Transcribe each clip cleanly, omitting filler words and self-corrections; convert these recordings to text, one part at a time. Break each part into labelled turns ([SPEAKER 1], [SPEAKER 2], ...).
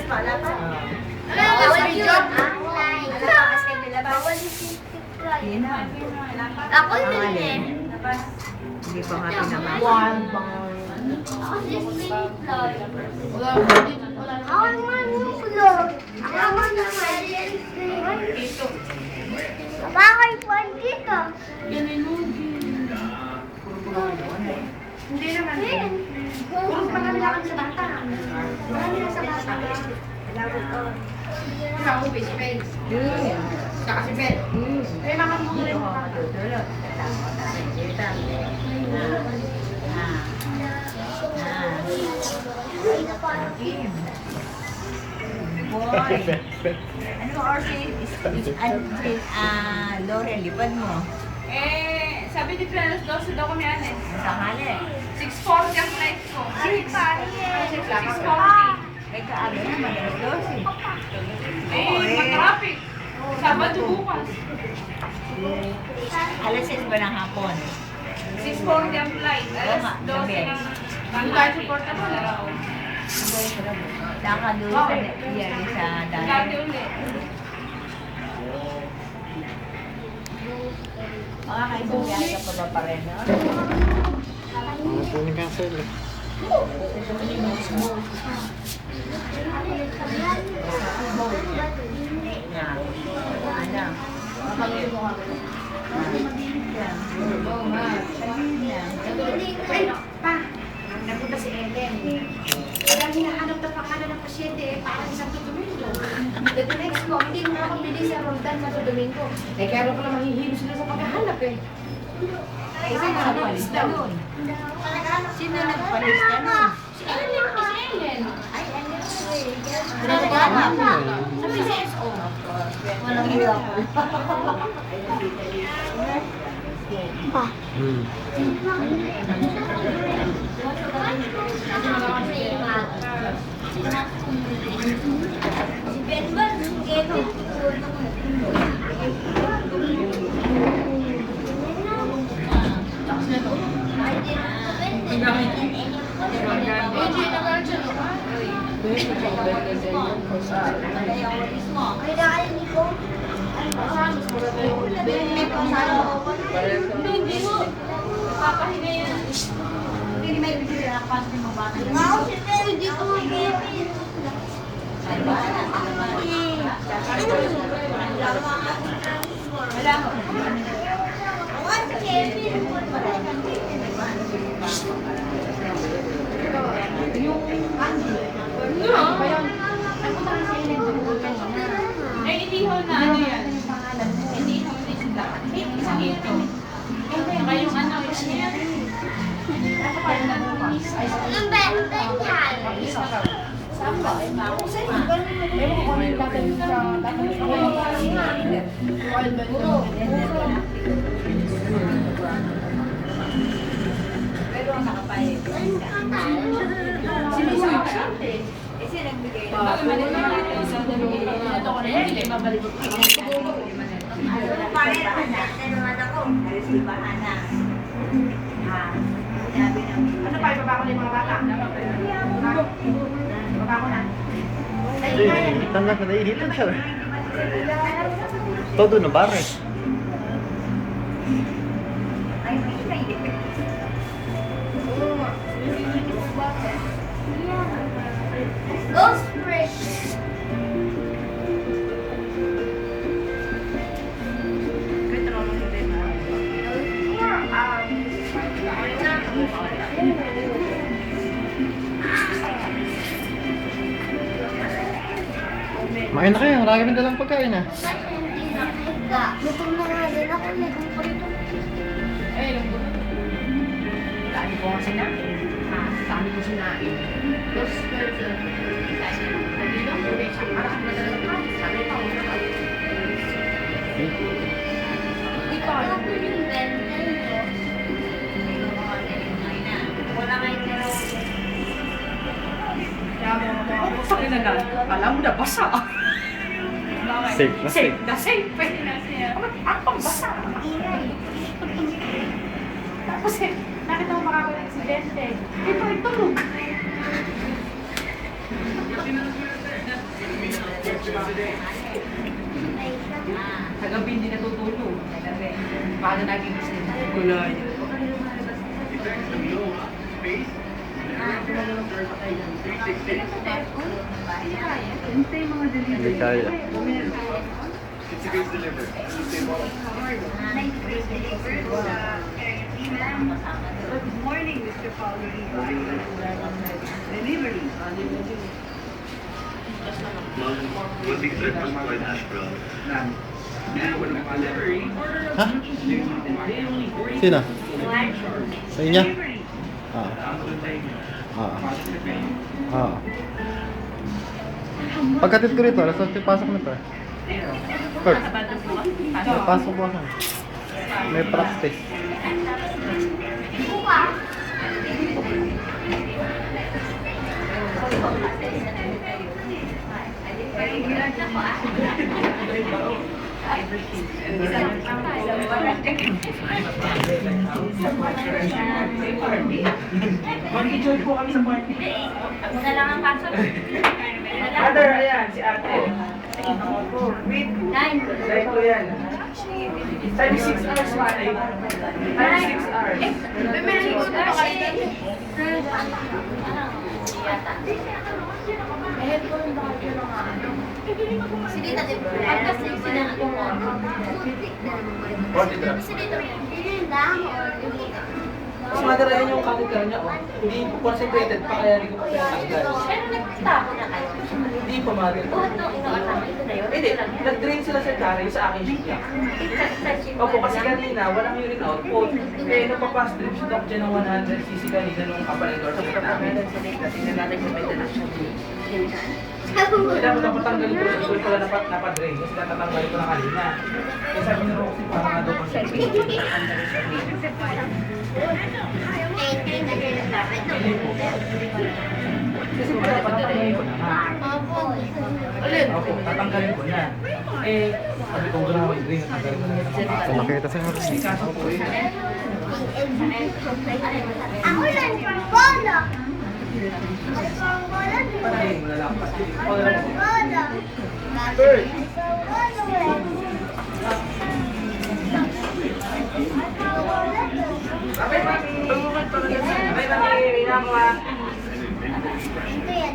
[SPEAKER 1] Bawal yun. Bawal yun. Ako yun eh.
[SPEAKER 2] Hindi pa nga tinaman.
[SPEAKER 1] Ako naman yung kulog. Ako naman yung bakay po dito.
[SPEAKER 3] Hindi naman. Puro pangalakad sa bata. Marami na sa bata. Ikaw, face. Saka si Beth. Eh, makamuli mo ka.
[SPEAKER 2] Ano oras Lauren, lipad mo.
[SPEAKER 4] Eh, sabi ni Claire, 12 daw kami ano eh.
[SPEAKER 2] Tanghali.
[SPEAKER 4] 6:40 ang flight ko. 6:40.
[SPEAKER 2] May kaaga naman, alas 12.
[SPEAKER 4] Eh, mag-traffic. Sabado bukas.
[SPEAKER 2] Alas 6 ba ng hapon?
[SPEAKER 4] 6:40 ang flight. Alas 12 ng tayo support na pala.
[SPEAKER 2] Saka doon sa yan sa
[SPEAKER 4] Dati
[SPEAKER 2] dati.
[SPEAKER 4] ulit.
[SPEAKER 2] Mga kaibang biyahe ka pa ba rin, no?
[SPEAKER 5] Matunin ka sila.
[SPEAKER 3] Ay, pa. Napunta si Ellen. Kaya hinahanap na pangalan ng pasyente para sa Santo Domingo. The next mo, hindi mo makapili sa Roldan Santo Domingo. Eh, kaya ko lang mahihilo sila sa paghahanap eh.
[SPEAKER 2] Sino nagpalista nun? Sino nagpalista nun?
[SPEAKER 3] Si Ellen, si Ellen.
[SPEAKER 1] Ay, ano eh.
[SPEAKER 2] Naghanap.
[SPEAKER 3] Sa PCSO.
[SPEAKER 1] Walang hirap. Si Ben ba? Kevin.
[SPEAKER 4] Hindi mo. Papahinga yan.
[SPEAKER 2] Hindi may ibigay na kapasok yung mga bata.
[SPEAKER 1] Ako si Ben, dito Kevin.
[SPEAKER 2] Wala mo.
[SPEAKER 1] Ako si Kevin.
[SPEAKER 4] Eh, hindi ho na ano yan. Hindi ho na sila. Isang ito. Saka yung ano, ano yan.
[SPEAKER 1] Ang benta yan.
[SPEAKER 2] Pero ang nakapayag.
[SPEAKER 4] Sinusuyo siya.
[SPEAKER 2] Eh, sino nagbigay?
[SPEAKER 4] Bago manila natin sa dalawang ito ko na hindi mabalik.
[SPEAKER 1] naman ako.
[SPEAKER 2] Alis di ba, Hana? Sabi ng...
[SPEAKER 3] Ano pa, ibaba ko na yung mga bata? Ibaba ko na.
[SPEAKER 5] Tanda ka na dito siya. Todo na bare.
[SPEAKER 2] Ay, may
[SPEAKER 1] Ghost Spring.
[SPEAKER 5] Main na kayo, marami rin dalang pagkain ah.
[SPEAKER 1] Gutom na nga din ako.
[SPEAKER 4] Eh, yung buto.
[SPEAKER 3] Dami ko kasi na. Dami ko sinain. Tapos, hindi lang, hindi siya. Parang madala ka. Sabi pa, wala ka.
[SPEAKER 1] Di pa alam ko yung benta nyo.
[SPEAKER 2] Wala kayo pero...
[SPEAKER 3] Sabi na lang, alam mo na basa.
[SPEAKER 5] Safe na safe.
[SPEAKER 3] Na safe.
[SPEAKER 4] Pwede na siya.
[SPEAKER 3] Ang pambasa. Tapos nakita mo makakaroon ng aksidente. Ito, itulog. Sa gabi hindi natutulog. Paano naging sila? Kulay.
[SPEAKER 5] Hindi kaya.
[SPEAKER 2] Good morning, Mr. Paulo Riva. Delivery.
[SPEAKER 5] Ha? Sino? Sa inyo? Ah. Ah. Pagkatid ko rito, alas 8 pasok na to eh. Kurt, pasok mo ako. May practice.
[SPEAKER 3] Mag-enjoy po kami sa party.
[SPEAKER 2] Una lang ang pasok.
[SPEAKER 3] Mother, ayan, si ate. Wait,
[SPEAKER 2] Nine.
[SPEAKER 3] dahil ko yan. Time 6 hours pa eh. Time 6 hours.
[SPEAKER 2] Meron ko na kasi. Sige, tati. Pagkas na yung sinangat mo.
[SPEAKER 3] Mas mother, ayan yung kakikar niya, oh. Hindi po concentrated pa, kaya hindi ko pa pinatanggal.
[SPEAKER 2] Pero nagtapo na kayo.
[SPEAKER 3] Hindi pa, mother.
[SPEAKER 2] Buhat nung inuatang ito na yun.
[SPEAKER 3] Hindi, nag-drain sila sa Kari sa akin siya. Opo, kasi kanina, walang urine output. Eh, napapass drip si Doc dyan ng 100cc kanina nung aparador sa pit namin. Tingnan natin kung may dala siya. Kailangan ko napatanggalin ko, hindi ko pala napadrain kasi natatanggalin ko na kanina. Kaya sabi ni Roxy, parang nga daw concentrated. Kasi pala patanggalin ko na nga. Alin? Opo, tatanggalin ko na. Eh, sabi ko grabe, drain, natanggalin ko na.
[SPEAKER 5] Nakita sa mga.
[SPEAKER 3] May kaso po eh.
[SPEAKER 1] Ako lang pang bola. Pang bola.
[SPEAKER 3] Panahin mo na lang.
[SPEAKER 1] Bola.
[SPEAKER 3] Bird! Abay, mami! Abay, mami! Rina mo ah!
[SPEAKER 1] Ito yan.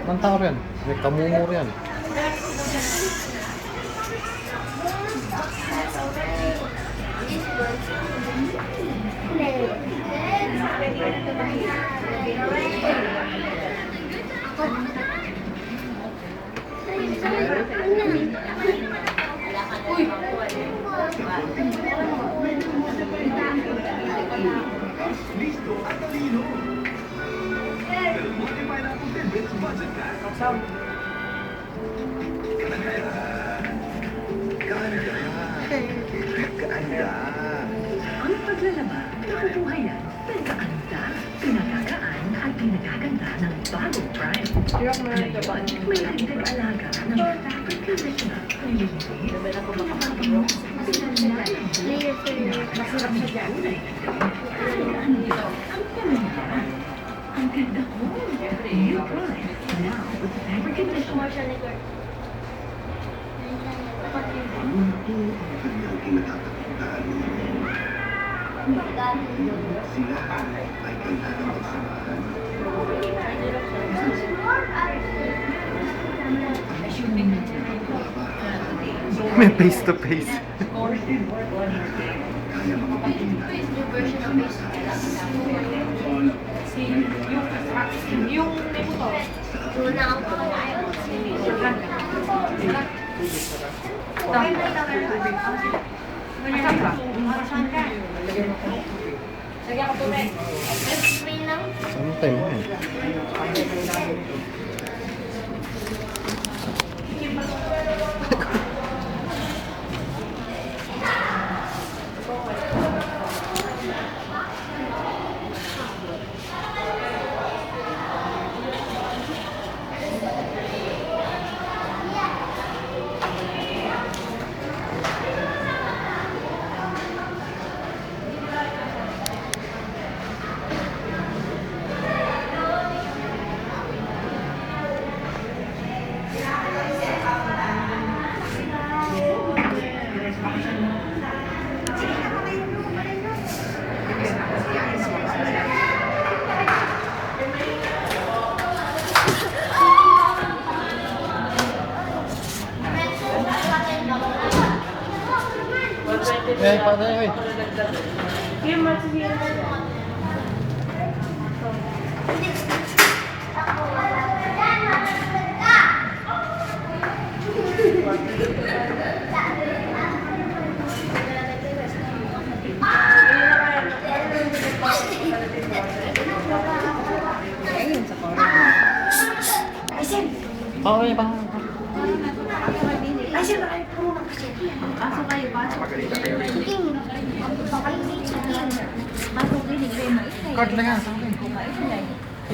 [SPEAKER 5] Anong tao rin? May kamumur yan.
[SPEAKER 6] Ang paglalaba, nabubuhayan, pagkakanta, pinagagaan at pinagaganda ng bagong Prime. Ngayon, may dagdag alaga ng fabric conditioner. Masarap siya dyan. Ang ganda ko. New Prime. Now, with fabric conditioner.
[SPEAKER 5] May face to face.
[SPEAKER 4] Yung may motor.
[SPEAKER 1] Una ang pangalayo.
[SPEAKER 4] Lagyan ko tubig.
[SPEAKER 1] May lang.
[SPEAKER 5] Saan tayo mo yan? paano yun, eh? Okay, pa.
[SPEAKER 3] Ay, sir, ay, puro ng pasyente. Pasok kayo, pasok.
[SPEAKER 5] Card lang yan, sa akin.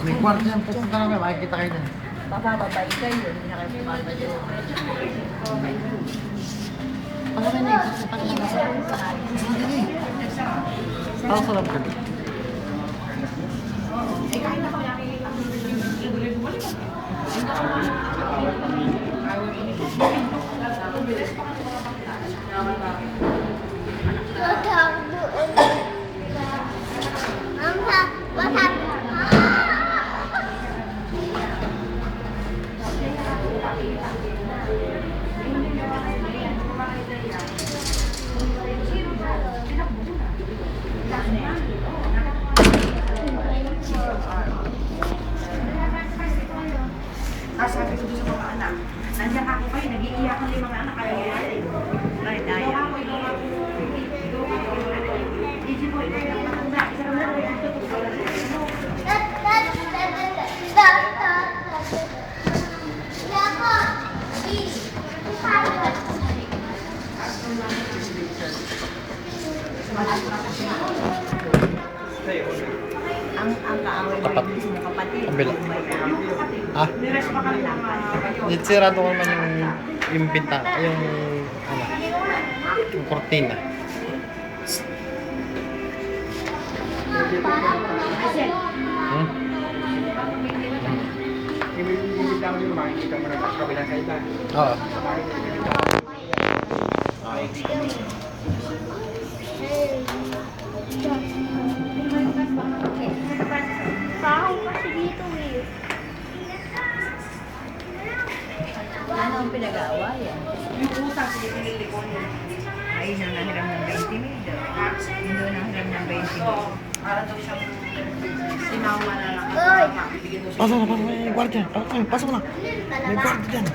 [SPEAKER 5] May kwarto yan, pupunta namin, makikita kayo dyan.
[SPEAKER 2] Bababay kayo, hindi na kayo pumapadyo.
[SPEAKER 5] Pagkakay na eh, pagkakay na sa Parang sarap ka.
[SPEAKER 3] Sabi ko doon sa mga anak, nandiyan ako kayo, nag-iiyakan yung mga anak kayo. Ay, daya. Gigi boy, kaya matanda. Isa naman ako yung tutulog.
[SPEAKER 2] Ang kaaway mo
[SPEAKER 5] Tapat.
[SPEAKER 2] yung kapatid.
[SPEAKER 5] Kabila. Ah?
[SPEAKER 3] Nires pa kami ng kayo.
[SPEAKER 5] Sirado ko naman yung pinta, yung ano, yung kortina. Hmm? Oo.
[SPEAKER 1] Baho kasi dito eh.
[SPEAKER 2] Ano ang pinag-aawayan?
[SPEAKER 3] Yung utang, sinili ko niya.
[SPEAKER 2] Ay, nang nahiram ng 20 mil daw. Hindi nahiram ng 20 mil.
[SPEAKER 3] Oo. Para daw siyang sinawa na lang.
[SPEAKER 1] Oy!
[SPEAKER 3] Bigyan daw siya.
[SPEAKER 5] Pasok na, pasok na, may guardia. Pasok na. May guardia dyan.